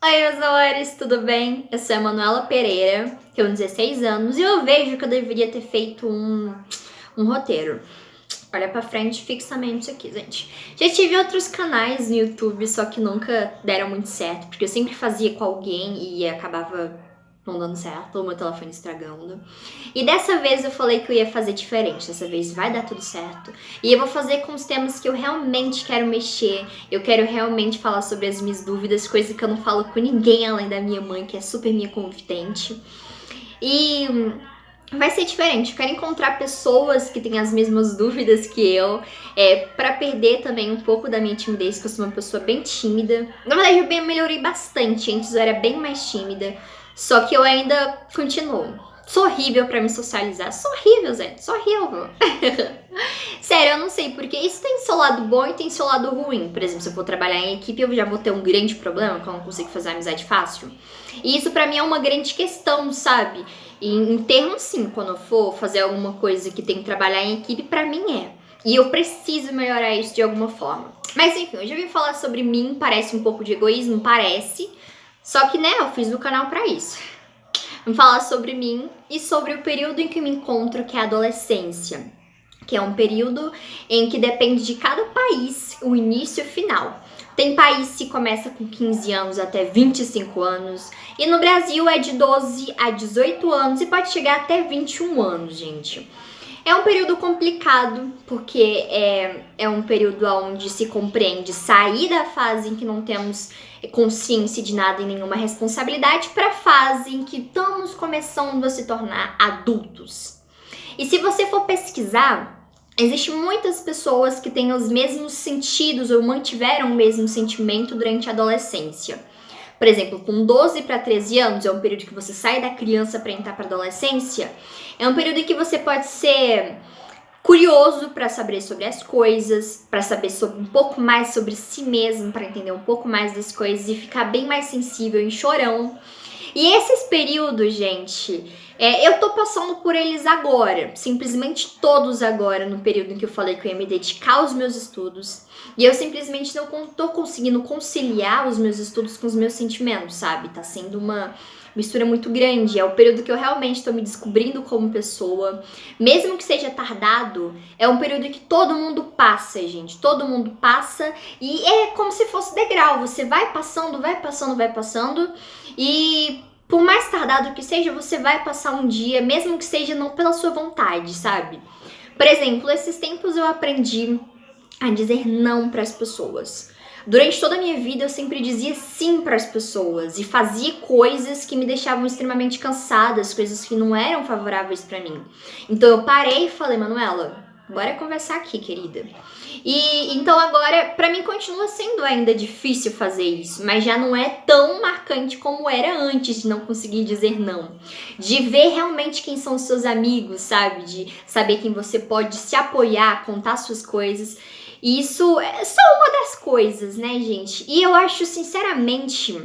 Oi, meus amores, tudo bem? Eu sou a Manuela Pereira, tenho 16 anos e eu vejo que eu deveria ter feito um roteiro. Olha pra frente fixamente aqui, gente. Já tive outros canais no YouTube, só que nunca deram muito certo, porque eu sempre fazia com alguém e acabava não dando certo, ou meu telefone estragando. E dessa vez eu falei que eu ia fazer diferente, dessa vez vai dar tudo certo. E eu vou fazer com os temas que eu realmente quero mexer, eu quero realmente falar sobre as minhas dúvidas, coisa que eu não falo com ninguém além da minha mãe, que é super minha confidente. E vai ser diferente, eu quero encontrar pessoas que têm as mesmas dúvidas que eu, para perder também um pouco da minha timidez, que eu sou uma pessoa bem tímida. Na verdade, eu melhorei bastante, antes eu era bem mais tímida, só que eu ainda continuo. Sou horrível pra me socializar, sou horrível, Zé, sou horrível. Sério, eu não sei, porque isso tem seu lado bom e tem seu lado ruim. Por exemplo, se eu for trabalhar em equipe, eu já vou ter um grande problema, que eu não consigo fazer amizade fácil. E isso pra mim é uma grande questão, sabe? E em termos, sim, quando eu for fazer alguma coisa que tem que trabalhar em equipe, pra mim é. E eu preciso melhorar isso de alguma forma. Mas enfim, hoje eu vim falar sobre mim, parece um pouco de egoísmo, parece. Só que, né, eu fiz o canal pra isso. Vamos falar sobre mim e sobre o período em que eu me encontro, que é a adolescência. Que é um período em que depende de cada país o início e o final. Tem país que começa com 15 anos até 25 anos, e no Brasil é de 12 a 18 anos e pode chegar até 21 anos, gente. É um período complicado, porque é um período onde se compreende sair da fase em que não temos consciência de nada e nenhuma responsabilidade para a fase em que estamos começando a se tornar adultos. E se você for pesquisar, existem muitas pessoas que têm os mesmos sentidos ou mantiveram o mesmo sentimento durante a adolescência. Por exemplo, com 12 para 13 anos, é um período que você sai da criança para entrar para a adolescência. É um período em que você pode ser curioso para saber sobre as coisas, para saber um pouco mais sobre si mesmo, para entender um pouco mais das coisas e ficar bem mais sensível e chorão. E esses períodos, gente, eu tô passando por eles agora, simplesmente todos agora, no período em que eu falei que eu ia me dedicar aos meus estudos. E eu simplesmente não tô conseguindo conciliar os meus estudos com os meus sentimentos, sabe? Tá sendo uma mistura muito grande. É o período que eu realmente tô me descobrindo como pessoa. Mesmo que seja tardado, é um período que todo mundo passa, gente. Todo mundo passa e é como se fosse degrau. Você vai passando, vai passando, vai passando. E por mais tardado que seja, você vai passar um dia, mesmo que seja não pela sua vontade, sabe? Por exemplo, esses tempos eu aprendi a dizer não para as pessoas. Durante toda a minha vida eu sempre dizia sim para as pessoas e fazia coisas que me deixavam extremamente cansadas, coisas que não eram favoráveis para mim. Então eu parei e falei, Manuela, bora conversar aqui, querida. E então agora, pra mim continua sendo ainda difícil fazer isso, mas já não é tão marcante como era antes de não conseguir dizer não. De ver realmente quem são os seus amigos, sabe? De saber quem você pode se apoiar, contar suas coisas. E isso é só uma das coisas, né, gente? E eu acho, sinceramente,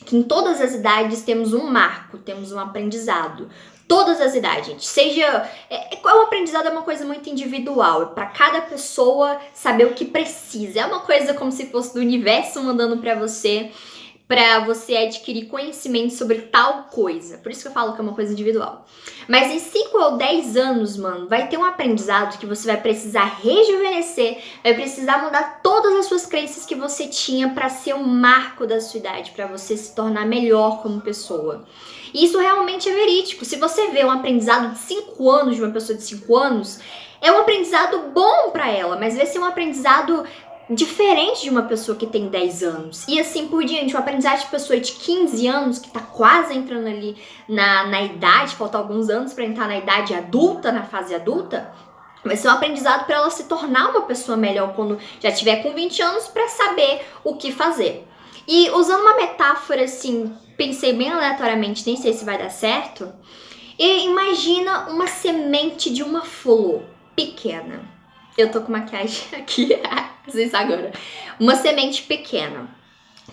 que em todas as idades temos um marco, temos um aprendizado. Todas as idades, gente. Seja. O aprendizado é uma coisa muito individual. É pra cada pessoa saber o que precisa. É uma coisa como se fosse do universo mandando pra você adquirir conhecimento sobre tal coisa. Por isso que eu falo que é uma coisa individual. Mas em 5 ou 10 anos, mano, vai ter um aprendizado que você vai precisar rejuvenescer, vai precisar mudar todas as suas crenças que você tinha pra ser um marco da sua idade, pra você se tornar melhor como pessoa. E isso realmente é verídico. Se você vê um aprendizado de 5 anos de uma pessoa de 5 anos, é um aprendizado bom pra ela, mas vai ser um aprendizado diferente de uma pessoa que tem 10 anos. E assim por diante, o aprendizado de pessoa de 15 anos, que tá quase entrando ali na idade, falta alguns anos para entrar na idade adulta, na fase adulta, vai ser um aprendizado para ela se tornar uma pessoa melhor quando já tiver com 20 anos para saber o que fazer. E usando uma metáfora assim, pensei bem aleatoriamente, nem sei se vai dar certo, e imagina uma semente de uma flor pequena. Eu tô com maquiagem aqui, vocês agora. Uma semente pequena.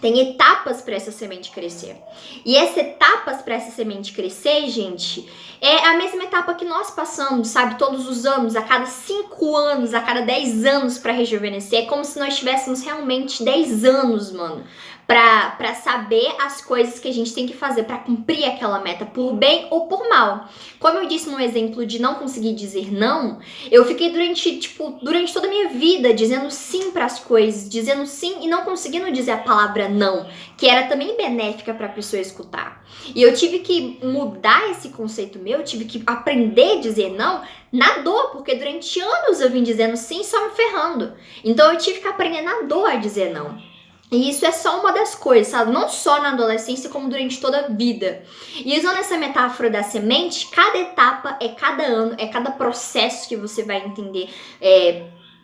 Tem etapas para essa semente crescer. E essas etapas para essa semente crescer, gente, é a mesma etapa que nós passamos, sabe? Todos os anos, a cada 5 anos, a cada 10 anos para rejuvenescer. É como se nós tivéssemos realmente 10 anos, mano, pra saber as coisas que a gente tem que fazer pra cumprir aquela meta, por bem ou por mal. Como eu disse no exemplo de não conseguir dizer não, eu fiquei durante toda a minha vida dizendo sim pras coisas, dizendo sim e não conseguindo dizer a palavra não, que era também benéfica pra pessoa escutar. E eu tive que mudar esse conceito meu, eu tive que aprender a dizer não na dor, porque durante anos eu vim dizendo sim só me ferrando. Então eu tive que aprender na dor a dizer não. E isso é só uma das coisas, sabe? Não só na adolescência, como durante toda a vida. E usando essa metáfora da semente, cada etapa é cada ano, é cada processo que você vai entender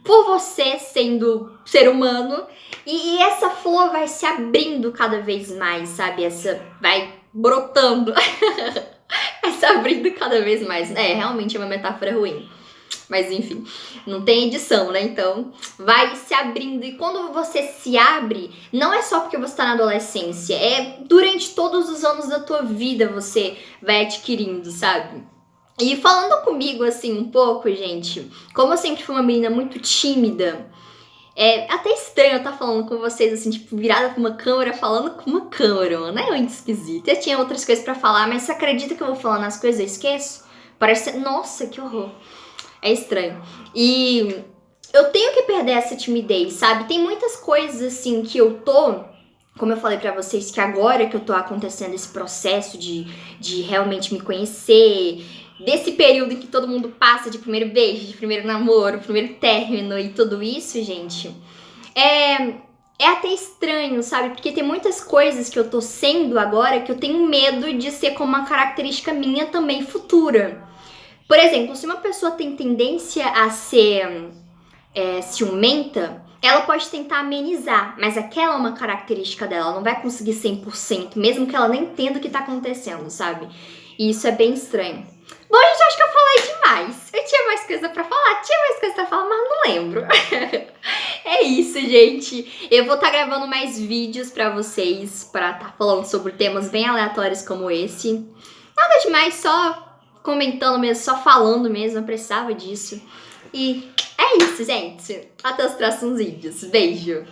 por você sendo ser humano. E essa flor vai se abrindo cada vez mais, sabe? Essa vai brotando. Vai se abrindo cada vez mais. Realmente é uma metáfora ruim. Mas enfim, não tem edição, né? Então vai se abrindo. E quando você se abre, não é só porque você tá na adolescência, é durante todos os anos da tua vida você vai adquirindo, sabe? E falando comigo assim um pouco, gente, como eu sempre fui uma menina muito tímida, é até estranho eu estar falando com vocês assim, tipo, virada pra uma câmera, falando com uma câmera, né? É muito esquisito. Eu tinha outras coisas pra falar, mas você acredita que eu vou falando as coisas e eu esqueço? Parece. Nossa, que horror. É estranho. E eu tenho que perder essa timidez, sabe? Tem muitas coisas assim que eu tô, como eu falei pra vocês, que agora que eu tô acontecendo esse processo de realmente me conhecer, desse período em que todo mundo passa de primeiro beijo, de primeiro namoro, primeiro término e tudo isso, gente, é até estranho, sabe? Porque tem muitas coisas que eu tô sendo agora que eu tenho medo de ser como uma característica minha também futura. Por exemplo, se uma pessoa tem tendência a ser ciumenta, ela pode tentar amenizar, mas aquela é uma característica dela, ela não vai conseguir 100%, mesmo que ela nem entenda o que tá acontecendo, sabe? E isso é bem estranho. Bom, gente, acho que eu falei demais. Eu tinha mais coisa pra falar, mas não lembro. É isso, gente. Eu vou estar gravando mais vídeos pra vocês, pra estar falando sobre temas bem aleatórios como esse. Nada demais, só comentando mesmo, só falando mesmo, eu precisava disso. E é isso, gente. Até os próximos vídeos. Beijo!